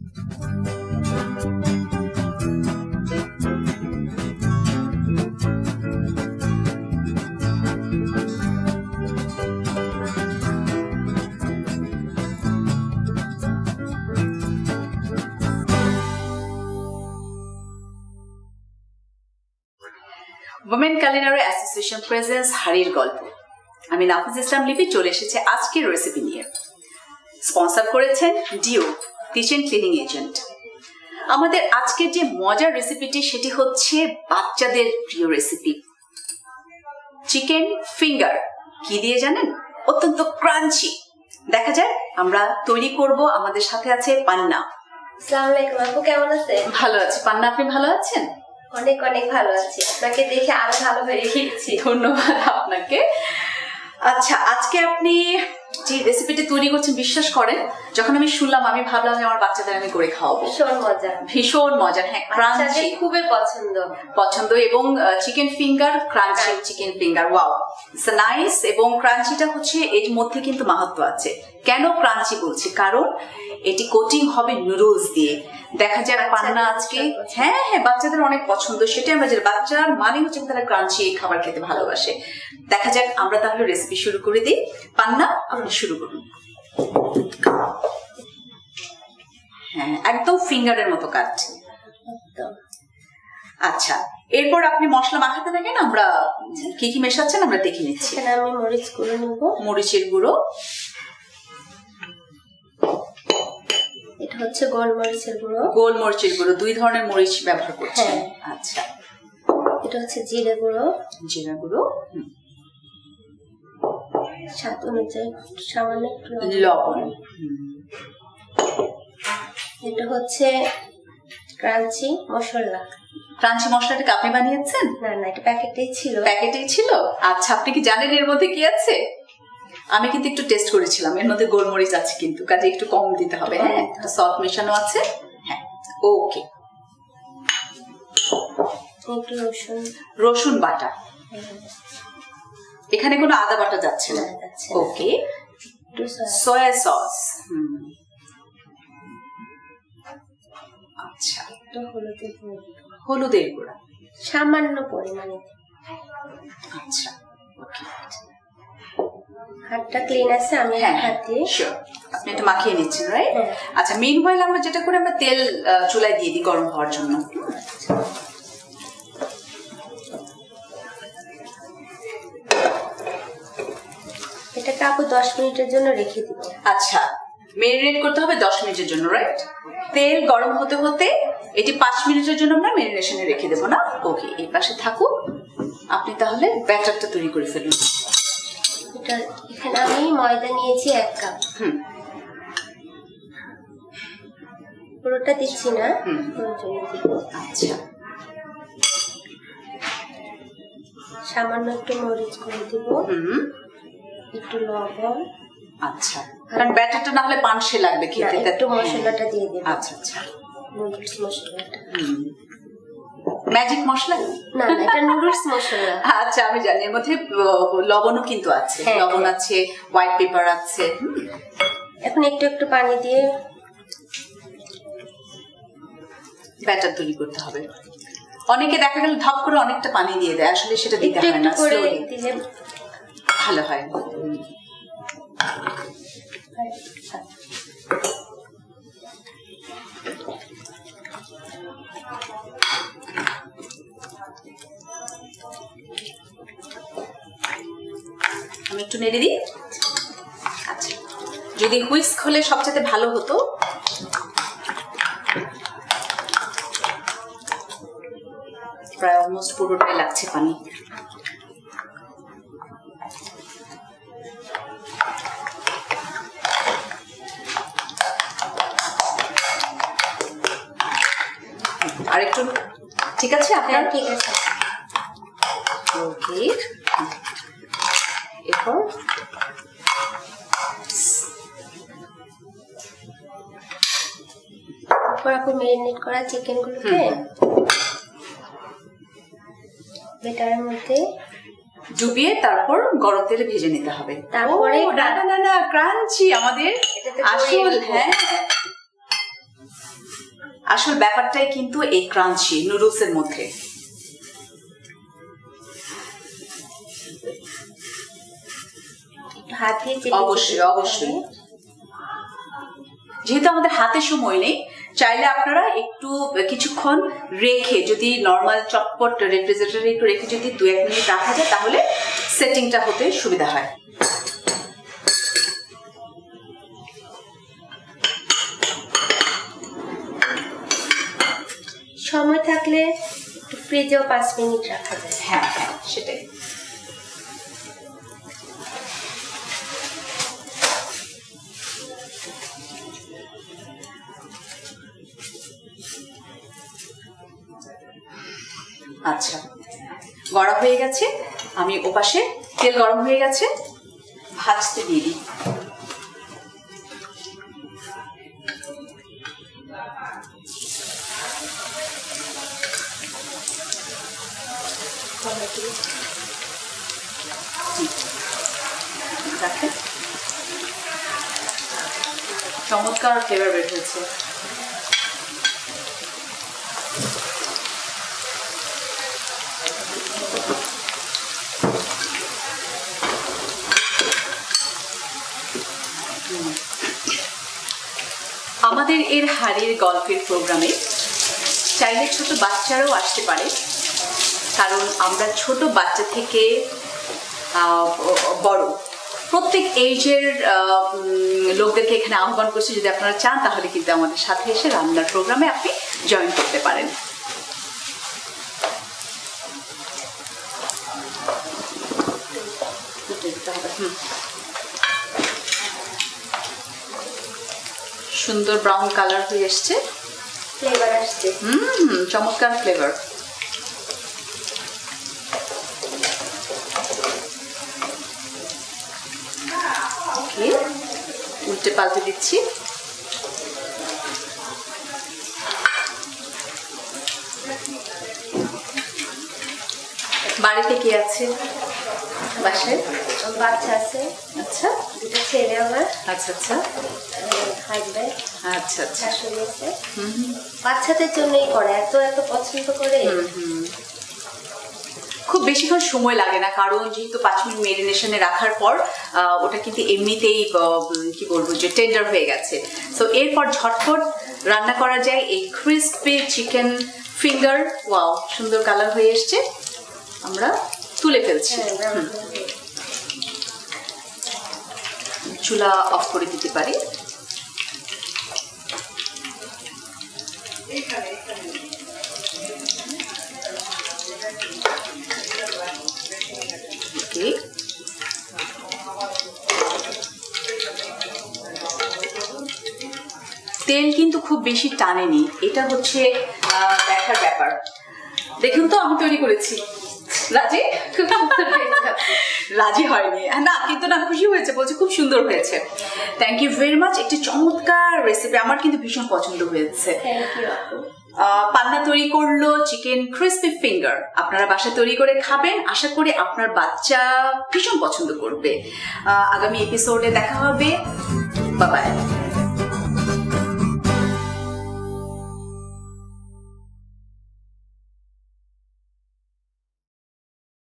Women Culinary Association presents হাড়ির গল্প। আমি নাফিজ ইসলাম লিপি চলে এসেছে আজকের রেসিপি নিয়ে। স্পন্সর করেছেন ডিও কিচেন ক্লিনিং এজেন্ট। আমাদের আজকের যে মজার রেসিপিটি সেটি হচ্ছে বাচ্চাদের প্রিয় রেসিপি চিকেন ফিঙ্গার। কি দিয়ে জানেন? অত্যন্ত ক্রাঞ্চি। দেখা যায় আমরা তৈরি করব। আমাদের সাথে আছে পান্না। আসসালামু আলাইকুম আপু, কেমন আছেন? ভালো আছি। পান্না, আপনি ভালো আছেন? অনেক অনেক ভালো আছি, আপনাকে দেখে আরো ভালো হয়ে গিয়েছি। ধন্যবাদ আপনাকে। আচ্ছা, আজকে আপনি যে রেসিপিটি তৈরি করছেন, বিশ্বাস করেন যখন আমি শুনলাম আমি ভাবলাম যে আমার বাচ্চাদের আমি করে খাওয়াবো। ভীষণ মজা, ভীষণ মজা। হ্যাঁ, ক্রাঞ্চি, খুবই পছন্দ এবং chicken finger, crunchy chicken finger, wow, it's nice. এবং ক্রাঞ্চিটা হচ্ছে এর মধ্যে কিন্তু মাহাত্ম্য আছে। কেন ক্রাঞ্চি বলছি? কারণ এটি কোটিং হবে নুডলস দিয়ে। দেখা যায় পান্না আজকে হ্যাঁ বাচ্চাদের অনেক পছন্দ। সেটাই আমরা যে বাচ্চার মানে হচ্ছে তারা ক্রাঞ্চি খাবার খেতে ভালোবাসে। দেখা যাক আমরা তাহলে রেসিপি শুরু করে দিই। পান্না, আপনি শুরু করুন। হ্যাঁ, একদম ফিঙ্গারের মতো কাট। আচ্ছা, এরপর আপনি মশলা মাখাতে থাকেন। আমরা কি কি মেশাচ্ছেন আমরা দেখে নিচ্ছি। আমি মরিচ গুঁড়ো নেব। মরিচের গুঁড়ো, এটা হচ্ছে গোলমরিচের গুঁড়ো। গোলমরিচের গুঁড়ো, দুই ধরনের মরিচ ব্যবহার করছেন। আচ্ছা, এটা হচ্ছে জিরে গুঁড়ো। জিরা গুঁড়ো, স্বাদ অনুযায়ী সামান্য লবণ। এটা হচ্ছে ক্রাঞ্চি মশলা। ক্রাঞ্চি মশলাটাকে আপনি বানিয়েছেন? না না, এটা প্যাকেটেই ছিল। আচ্ছা, আপনি কি জানেন এর মধ্যে কি আছে? আমি কিন্তু একটু টেস্ট করেছিলাম, এর মধ্যে গোলমরিচ আছে কিন্তু, কাজে একটু কম দিতে হবে। হ্যাঁ, সল্ট মেশানো আছে। হ্যাঁ, ওকে। একটু রসুন বাটা। এখানে কোনো আদা বাটা যাচ্ছে না। ওকে। Soya sauce. আচ্ছা, হলুদের গুঁড়া সামান্য পরিমাণে। আচ্ছা, ওকে। হাতটা ক্লিন আছে, আমি হাত দিয়ে আপনি এটা মাখিয়ে নিচ্ছেন, রাইট? আচ্ছা, মিনওয়াইল আমরা যেটা করে আমরা তেল চুলায় দিয়ে দিই গরম হওয়ার জন্য। এটাকে আপু 10 মিনিটের জন্য রেখে দিব। আচ্ছা, মেরিনেট করতে হবে 10 মিনিটের জন্য, রাইট? তেল গরম হতে হতে এটি 5 মিনিটের জন্য আমরা মেরিনেশনে রেখে দেবো না? ওকে, এই পাশে থাকুক। আপনি তাহলে ব্যাটারটা তৈরি করে ফেলুন। এখানে আমি ময়দা নিয়েছি 1 কাপ। পুরোটা দিচ্ছি না। আচ্ছা, সামান্য একটু মরিচ করে দিব, একটু লবণ। আচ্া, কারণ ব্যাটারটা না হলে পানসে লাগবে খেতে। একটু মশলাটা দিয়ে দেব। আচ্ছা আচ্ছা, নুডলস মশলাটা। ম্যাজিক মশলা? না না, এটা নুডলস মশলা। আচ্ছা, আমি জানি। এর মধ্যে লবণও কিন্তু আছে। লবণ আছে, হোয়াইট পেপার আছে। এখন একটু একটু পানি দিয়ে ব্যাটার তৈরি করতে হবে। অনেকে দেখা গেল ধপ করে অনেকটা পানি দিয়ে দেয়, আসলে সেটা দিতে হয় না, স্লোলি দিলে ভালো হয়। আমি একটু নেড়ে দিই। আচ্ছা, যদি হুইস্ক হলে সবচেয়ে ভালো হতো। প্রায় অলমোস্ট পুরোটাই লাগছে পানি। আরেকটু ঠিক আছে আপনার? ঠিক আছে। ওকে, এরপর আপু ম্যারিনেট করা চিকেন গুলোকে বেটারের মধ্যে ডুবিয়ে তারপর গরম তেলে ভেজে নিতে হবে। তারপরে না ক্রাঞ্চি আমাদের আসল। হ্যাঁ, আসল ব্যাপারটাই কিন্তু এই ক্রাঞ্চি নুডলস এর মধ্যে। অবশ্যই অবশ্যই, যেহেতু আমাদের হাতে সময় নেই, চাইলে আপনারা একটু কিছুক্ষণ রেখে, যদি নর্মাল চটপট রেফ্রিজারেটরে একটু রেখে যদি 2-1 মিনিট রাখা যায় তাহলে সেটিংটা হতে সুবিধা হয়। সময় থাকলে ফ্রিজেও 5 মিনিট রাখা যায়। হ্যাঁ হ্যাঁ, সেটাই। আচ্ছা, গরম হয়ে গেছে, আমি ওপাশে তেল গরম হয়ে গেছে, ভাজতে দিয়ে দিই। দেখেন চমৎকার ফ্লেভার বের হয়েছে। আমাদের এর হাড়ির গল্পের প্রোগ্রামে চাইলে ছোট বাচ্চারাও আসতে পারে, কারণ আমরা ছোট বাচ্চা থেকে বড় প্রত্যেক এইজের লোকদেরকে এখানে আহ্বান করছি। যদি আপনারা চান তাহলে কিন্তু আমাদের সাথে এসে রান্নার প্রোগ্রামে আপনি জয়েন করতে পারেন। সুন্দর ব্রাউন কালার হয়ে এসছে, ফ্লেভার আসছে। চমৎকার ফ্লেভার। উল্টে পাল্টে দিচ্ছি। বাড়িতে কে আছে? বাসায় বাচ্চা আছে। আচ্ছা, 2টা ছেলে আমার। আচ্ছা আচ্ছা, হাজবেন্ড। আচ্ছা আচ্ছা, শাশুড়ি আছে। বাচ্চাদের জন্যই করে, এত এত পছন্দ করে। খুব বেশিক্ষণ সময় লাগে না, কারণ যেহেতু 5 মিনিট মেরিনেশনে রাখার পর ওটা কিন্তু এমনিতেই কি বলবো যে টেন্ডার হয়ে গেছে। তো এরপর ঝটপট রান্না করা যায় এই ক্রিসপি চিকেন ফিঙ্গার। ওয়াও, সুন্দর কালার হয়ে এসছে, আমরা তুলে ফেলছি। চুলা অফ করে দিতে পারি। তেল কিন্তু খুব বেশি টানেনি, এটা হচ্ছে দেখার ব্যাপার। দেখুন তো আমি তৈরি করেছি। রাজি? রাজি হয়নি না, কিন্তু না, খুশি হয়েছে, বলছে খুব সুন্দর হয়েছে। Thank you very much. একটি চমৎকার রেসিপি, আমার কিন্তু ভীষণ পছন্দ হয়েছে। পান্না তৈরি করলো চিকেন ক্রিসপি ফিঙ্গার। আপনারা বাসায় তৈরি করে খাবেন, আশা করি আপনার বাচ্চা ভীষণ পছন্দ করবে। আগামী এপিসোডে দেখা হবে। Bye bye.